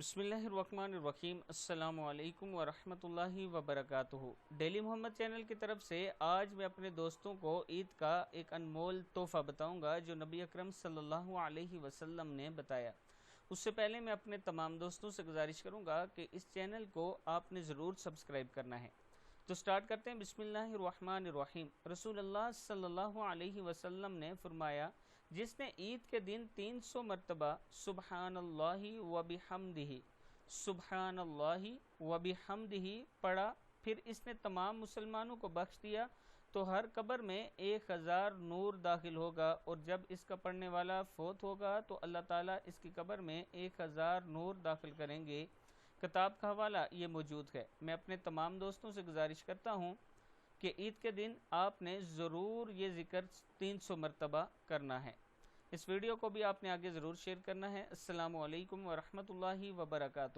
بسم اللہ الرحمن الرحیم۔ السلام علیکم ورحمۃ اللہ وبرکاتہ۔ ڈیلی محمد چینل کی طرف سے آج میں اپنے دوستوں کو عید کا ایک انمول تحفہ بتاؤں گا جو نبی اکرم صلی اللہ علیہ وسلم نے بتایا۔ اس سے پہلے میں اپنے تمام دوستوں سے گزارش کروں گا کہ اس چینل کو آپ نے ضرور سبسکرائب کرنا ہے۔ تو سٹارٹ کرتے ہیں۔ بسم اللہ الرحمن الرحیم۔ رسول اللہ صلی اللہ علیہ وسلم نے فرمایا، جس نے عید کے دن 300 مرتبہ سبحان اللہ و بحمدہ سبحان اللہ و بحمدہ پڑھا، پھر اس نے تمام مسلمانوں کو بخش دیا تو ہر قبر میں 1000 نور داخل ہوگا، اور جب اس کا پڑھنے والا فوت ہوگا تو اللہ تعالیٰ اس کی قبر میں 1000 نور داخل کریں گے۔ کتاب کا حوالہ یہ موجود ہے۔ میں اپنے تمام دوستوں سے گزارش کرتا ہوں کہ عید کے دن آپ نے ضرور یہ ذکر 300 مرتبہ کرنا ہے۔ اس ویڈیو کو بھی آپ نے آگے ضرور شیئر کرنا ہے۔ السلام علیکم ورحمۃ اللہ وبرکاتہ۔